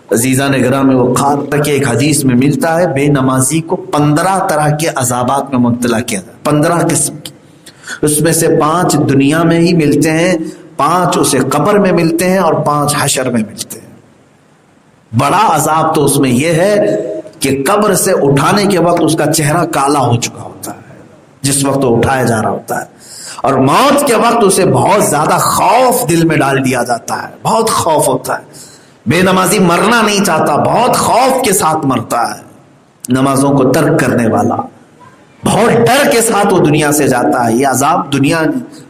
عزیزان گرامی وقار تک ایک حدیث میں ملتا ہے بے نمازی کو 15 طرح کے عذابات میں مبتلا کیا جائے، 15 قسم کی، اس میں سے 5 دنیا میں ہی ملتے ہیں، 5 اسے قبر میں ملتے ہیں اور 5 حشر میں ملتے ہیں۔ بڑا عذاب تو اس میں یہ ہے کہ قبر سے اٹھانے کے وقت اس کا چہرہ کالا ہو چکا ہوتا ہے جس وقت وہ اٹھایا جا رہا ہوتا ہے، اور موت کے وقت اسے بہت زیادہ خوف دل میں ڈال دیا جاتا ہے، بہت خوف ہوتا ہے۔ بے نمازی مرنا نہیں چاہتا، بہت خوف کے ساتھ مرتا ہے، نمازوں کو ترک کرنے والا بہت ڈر کے ساتھ وہ دنیا سے جاتا ہے۔ یہ عذاب دنیا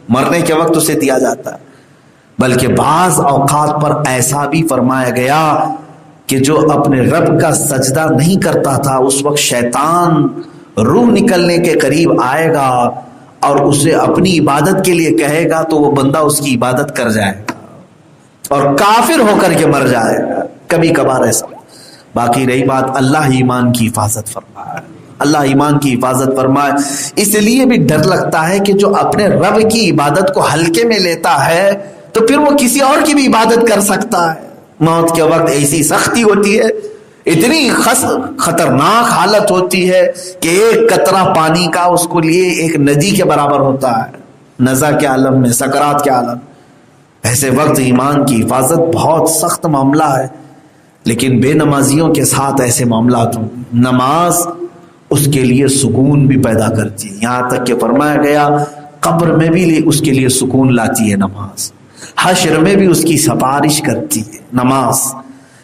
مرنے کے وقت اسے دیا جاتا ہے۔ بلکہ بعض اوقات پر ایسا بھی فرمایا گیا کہ جو اپنے رب کا سجدہ نہیں کرتا تھا، اس وقت شیطان روح نکلنے کے قریب آئے گا اور اسے اپنی عبادت کے لیے کہے گا تو وہ بندہ اس کی عبادت کر جائے گا اور کافر ہو کر کے مر جائے گا، کبھی کبھار ایسا۔ باقی رہی بات، اللہ ایمان کی حفاظت فرمائے، اللہ ایمان کی حفاظت فرمائے۔ اس لیے بھی ڈر لگتا ہے کہ جو اپنے رب کی عبادت کو ہلکے میں لیتا ہے تو پھر وہ کسی اور کی بھی عبادت کر سکتا ہے۔ موت کے وقت ایسی سختی ہوتی ہے، اتنی خطرناک حالت ہوتی ہے کہ ایک قطرہ پانی کا اس کو لیے ایک ندی کے برابر ہوتا ہے، نزا کے عالم میں، سکرات کے عالم۔ ایسے وقت ایمان کی حفاظت بہت سخت معاملہ ہے، لیکن بے نمازیوں کے ساتھ ایسے معاملات ہوں۔ نماز اس کے لیے سکون بھی پیدا کرتی ہے، یہاں تک کہ فرمایا گیا قبر میں بھی اس کے لیے سکون لاتی ہے نماز، حشر میں بھی اس کی سفارش کرتی ہے نماز۔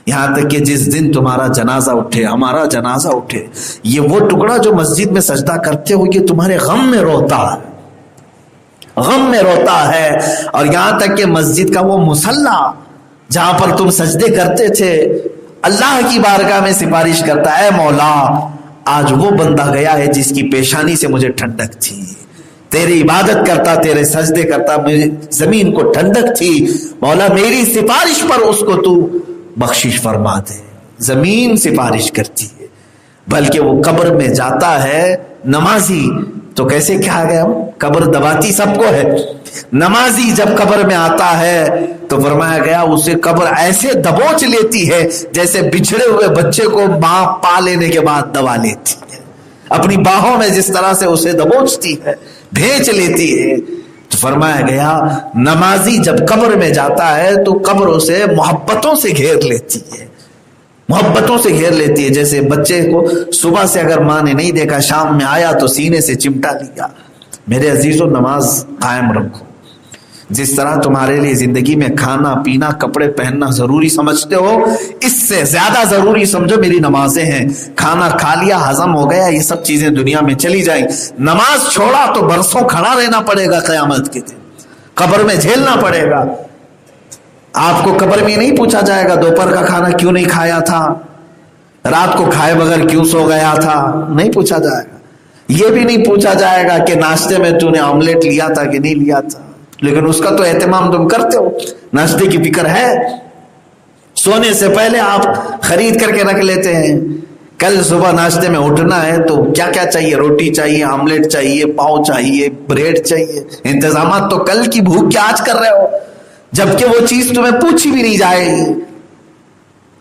یہاں تک کہ جس دن تمہارا جنازہ اٹھے، ہمارا جنازہ اٹھے، یہ وہ ٹکڑا جو مسجد میں سجدہ کرتے ہو یہ تمہارے غم میں روتا ہے، غم میں روتا ہے۔ اور یہاں تک کہ مسجد کا وہ مصلی جہاں پر تم سجدے کرتے تھے، اللہ کی بارگاہ میں سفارش کرتا ہے، مولا آج وہ بندہ گیا ہے جس کی پیشانی سے مجھے ٹھنڈک تھی، تیری عبادت کرتا، تیرے سجدے کرتا، مجھے زمین کو ٹھنڈک تھی، مولا میری سفارش پر اس کو تو بخشش فرما دے۔ زمین سفارش کرتی ہے۔ بلکہ وہ قبر میں جاتا ہے نمازی تو کیسے کہا گیا، قبر دباتی سب کو ہے، نمازی جب قبر میں آتا ہے تو فرمایا گیا اسے قبر ایسے دبوچ لیتی ہے جیسے بچھڑے ہوئے بچے کو ماں پا لینے کے بعد دبا لیتی ہے، اپنی باہوں میں جس طرح سے اسے دبوچتی ہے، بھینچ لیتی ہے۔ تو فرمایا گیا نمازی جب قبر میں جاتا ہے تو قبر اسے محبتوں سے گھیر لیتی ہے، محبتوں سے گھیر لیتی ہے۔ جیسے بچے کو صبح سے اگر ماں نے نہیں دیکھا، شام میں آیا تو سینے سے چمٹا لیا۔ میرے عزیزو نماز قائم رکھو، جس طرح تمہارے لیے زندگی میں کھانا پینا کپڑے پہننا ضروری سمجھتے ہو، اس سے زیادہ ضروری سمجھو میری نمازیں ہیں۔ کھانا کھا لیا، ہضم ہو گیا، یہ سب چیزیں دنیا میں چلی جائیں، نماز چھوڑا تو برسوں کھڑا رہنا پڑے گا، قیامت کے دن قبر میں جھیلنا پڑے گا۔ آپ کو قبر میں نہیں پوچھا جائے گا دوپہر کا کھانا کیوں نہیں کھایا تھا، رات کو کھائے بغیر کیوں سو گیا تھا، نہیں پوچھا جائے گا۔ یہ بھی نہیں پوچھا جائے گا کہ ناشتے میں تو نے آملیٹ لیا تھا کہ نہیں لیا تھا، لیکن اس کا تو اہتمام تم کرتے ہو، ناشتے کی فکر ہے، سونے سے پہلے آپ خرید کر کے رکھ لیتے ہیں۔ کل صبح ناشتے میں اٹھنا ہے تو کیا کیا چاہیے، روٹی چاہیے، آملیٹ چاہیے، پاؤ چاہیے، بریڈ چاہیے، انتظامات تو کل کی بھوک کے آج کر رہے ہو، جبکہ وہ چیز تمہیں پوچھی بھی نہیں جائے گی۔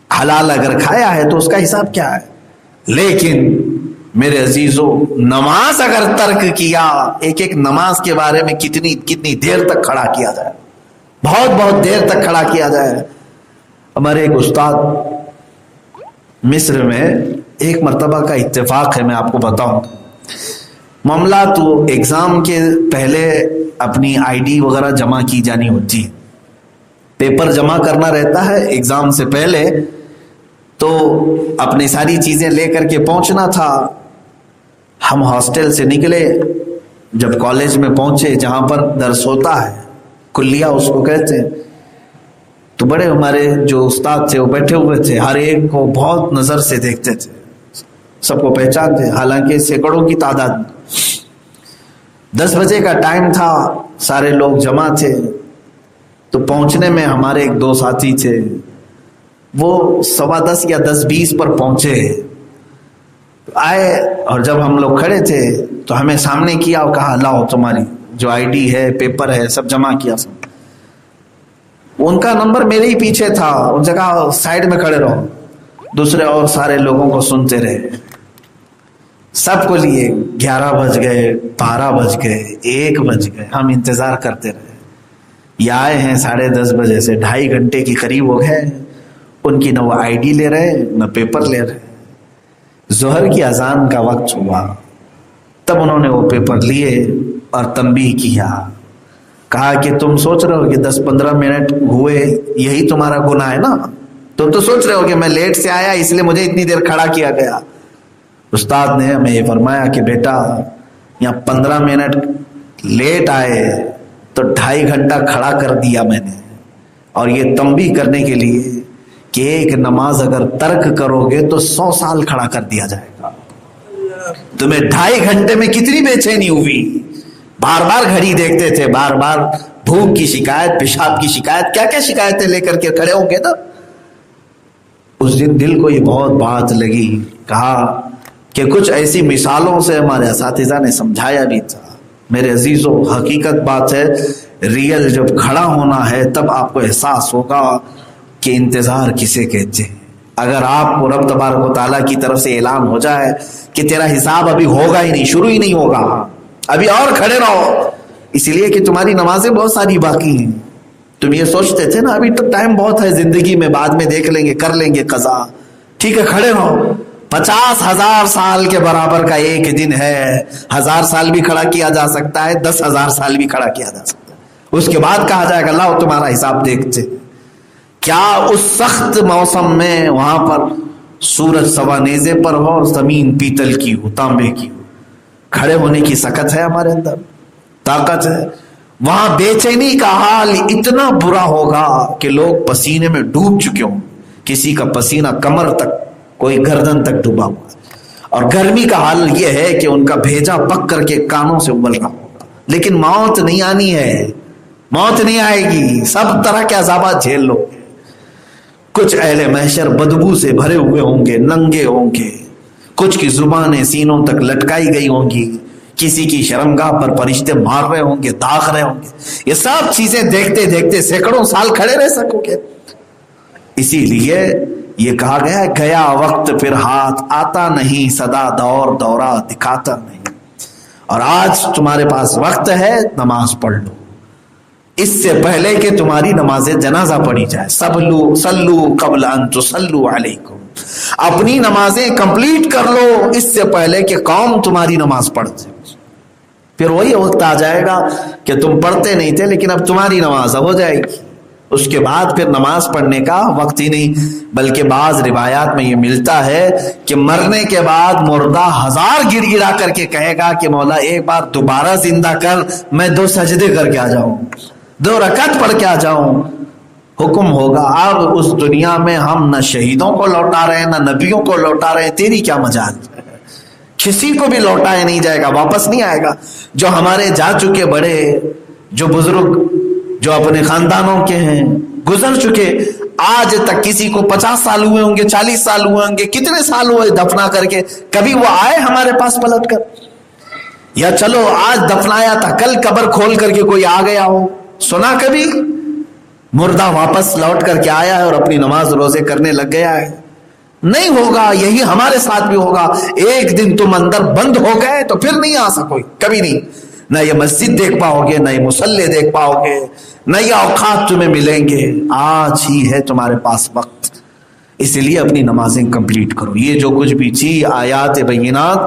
حلال اگر کھایا ہے تو اس کا حساب کیا ہے، لیکن میرے عزیزو نماز اگر ترک کیا، ایک ایک نماز کے بارے میں کتنی دیر تک کھڑا کیا جائے، بہت دیر تک کھڑا کیا جائے۔ ہمارے ایک استاد مصر میں ایک مرتبہ کا اتفاق ہے، میں آپ کو بتاؤں، معاملہ تو ایگزام کے پہلے اپنی آئی ڈی وغیرہ جمع کی جانی ہوتی ہے، پیپر جمع کرنا رہتا ہے ایگزام سے پہلے، تو اپنی ساری چیزیں لے کر کے پہنچنا تھا۔ ہم ہاسٹل سے نکلے، جب کالج میں پہنچے جہاں پر درس ہوتا ہے، کلیہ اس کو کہتے ہیں، تو بڑے ہمارے جو استاد تھے وہ بیٹھے ہوئے تھے، ہر ایک کو بہت نظر سے دیکھتے تھے، سب کو پہچانتے، حالانکہ سینکڑوں کی تعداد۔ 10 بجے کا ٹائم تھا، سارے لوگ جمع تھے، تو پہنچنے میں ہمارے ایک دو ساتھی تھے، وہ 10:15 یا 10:20 پر پہنچے آئے، اور جب ہم لوگ کھڑے تھے تو ہمیں سامنے کیا اور کہا لاؤ تمہاری جو آئی ڈی ہے، پیپر ہے، سب جمع کیا۔ سب ان کا نمبر میرے ہی پیچھے تھا، ان سے کہا سائڈ میں کھڑے رہو، دوسرے اور سارے لوگوں کو سنتے رہے، سب کو لیے 11 بج گئے، 12 بج گئے، 1 بج گئے، ہم انتظار کرتے رہے۔ یہ آئے ہیں 10:30 بجے سے، 2.5 گھنٹے کی قریب ہو گئے، ان کی نہ وہ آئی ڈی لے رہے نہ پیپر لے رہے۔ ظہر کی اذان کا وقت ہوا، تب انہوں نے وہ پیپر لیے اور تنبیہ کیا، کہا کہ تم سوچ رہے ہو کہ 10-15 منٹ ہوئے یہی تمہارا گناہ ہے نا، تم تو سوچ رہے ہو کہ میں لیٹ سے آیا اس لیے مجھے اتنی دیر کھڑا کیا گیا۔ استاد نے ہمیں یہ فرمایا کہ بیٹا یہاں 15 منٹ لیٹ آئے تو 2.5 گھنٹہ کھڑا کر دیا میں نے، اور یہ تنبیہ کرنے کے لیے کہ ایک نماز اگر ترک کرو گے تو 100 سال کھڑا کر دیا جائے گا۔ تمہیں 2.5 گھنٹے میں کتنی بے چینی ہوئی، بار بار گھڑی دیکھتے تھے، بار بار بھوک کی شکایت، پیشاب کی شکایت، کیا کیا شکایتیں لے کر کے کھڑے ہوں گے نا۔ اس دن دل کو یہ بہت بات لگی، کہا کہ کچھ ایسی مثالوں سے ہمارے اساتذہ نے سمجھایا بھی تھا۔ میرے عزیزوں، حقیقت بات ہے، ریئل جب کھڑا ہونا ہے تب آپ کو احساس ہوگا کہ انتظار کسے کہتے ہیں۔ اگر آپ کو رب تبارک و تعالیٰ کی طرف سے اعلان ہو جائے کہ تیرا حساب ابھی ہوگا ہی نہیں، شروع ہی نہیں ہوگا، ابھی اور کھڑے رہو، اس لیے کہ تمہاری نمازیں بہت ساری باقی ہیں۔ تم یہ سوچتے تھے نا ابھی تو ٹائم بہت ہے زندگی میں، بعد میں دیکھ لیں گے، کر لیں گے قضا، ٹھیک ہے کھڑے رہو۔ 50,000 سال کے برابر کا ایک دن ہے، 1000 سال بھی کھڑا کیا جا سکتا ہے، 10,000 سال بھی کھڑا کیا جا سکتا ہے، اس کے بعد کہا جائے گا اللہ تمہارا حساب دیکھتے۔ کیا اس سخت موسم میں وہاں پر سورج سوا نیزے پر ہو اور زمین پیتل کی ہو، تانبے کی ہو، کھڑے ہونے کی سکت ہے ہمارے اندر، طاقت ہے؟ وہاں بے چینی کا حال اتنا برا ہوگا کہ لوگ پسینے میں ڈوب چکے ہوں، کسی کا پسینہ کمر تک، کوئی گردن تک ڈوبا ہوا، اور گرمی کا حال یہ ہے کہ ان کا بھیجا پک کر کے کانوں سے ابل رہا ہوگا۔ لیکن موت نہیں آنی ہے، موت نہیں آئے گی، سب طرح کے عذابات جھیل لو گے۔ کچھ اہل محشر بدبو سے بھرے ہوئے ہوں گے، ننگے ہوں گے، کچھ کی زبانیں سینوں تک لٹکائی گئی ہوں گی، کسی کی شرمگاہ پر فرشتے مار رہے ہوں گے، داغ رہے ہوں گے۔ یہ سب چیزیں دیکھتے دیکھتے سینکڑوں سال کھڑے رہ سکو گے؟ اسی لیے یہ کہا گیا، گیا وقت پھر ہاتھ آتا نہیں، صدا دور دورہ دکھاتا نہیں۔ اور آج تمہارے پاس وقت ہے، نماز پڑھ لو اس سے پہلے کہ تمہاری نماز جنازہ پڑھی جائے۔ صلو قبل ان تصلو علیکم، اپنی نمازیں کمپلیٹ کر لو اس سے پہلے کہ قوم تمہاری نماز پڑھ جائے۔ پھر وہی وقت آ جائے گا کہ تم پڑھتے نہیں تھے لیکن اب تمہاری نماز ہو جائے گی، اس کے بعد پھر نماز پڑھنے کا وقت ہی نہیں۔ بلکہ بعض روایات میں یہ ملتا ہے کہ مرنے کے بعد مردہ 1000 گڑ گڑا کر کے کہے گا کہ مولا ایک بار دوبارہ زندہ کر، میں 2 سجدے کر کے آ جاؤں، 2 رکعت پڑھ کے آ جاؤں۔ حکم ہوگا اب اس دنیا میں ہم نہ شہیدوں کو لوٹا رہے ہیں نہ نبیوں کو لوٹا رہے ہیں، تیری کیا مجال، کسی کو بھی لوٹایا نہیں جائے گا، واپس نہیں آئے گا۔ جو ہمارے جا چکے بڑے، جو بزرگ، جو اپنے خاندانوں کے ہیں، گزر چکے، آج تک کسی کو 50 سال ہوئے ہوں گے، 40 سال ہوئے ہوں گے، کتنے سال ہوئے دفنا کر کے، کبھی وہ آئے ہمارے پاس پلٹ کر؟ یا چلو آج دفنایا تھا، کل قبر کھول کر کے کوئی آ گیا ہو، سنا کبھی؟ مردہ واپس لوٹ کر کے آیا ہے اور اپنی نماز روزے کرنے لگ گیا ہے؟ نہیں ہوگا۔ یہی ہمارے ساتھ بھی ہوگا، ایک دن تم اندر بند ہو گئے تو پھر نہیں آ سکو، کبھی نہیں، نہ یہ مسجد دیکھ پاؤ گے، نہ یہ مصلی دیکھ پاؤ گے، نہ یہ اوقات تمہیں ملیں گے۔ آج ہی ہے تمہارے پاس وقت، اس لیے اپنی نمازیں کمپلیٹ کرو۔ یہ جو کچھ بھی تھی آیات بینات،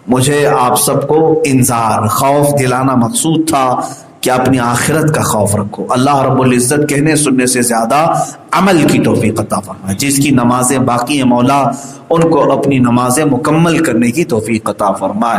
مجھے آپ سب کو انذار، خوف دلانا مقصود تھا کہ اپنی آخرت کا خوف رکھو۔ اللہ رب العزت کہنے سننے سے زیادہ عمل کی توفیق عطا فرمائے۔ جس کی نمازیں باقی ہیں مولا ان کو اپنی نمازیں مکمل کرنے کی توفیق عطا فرمائے۔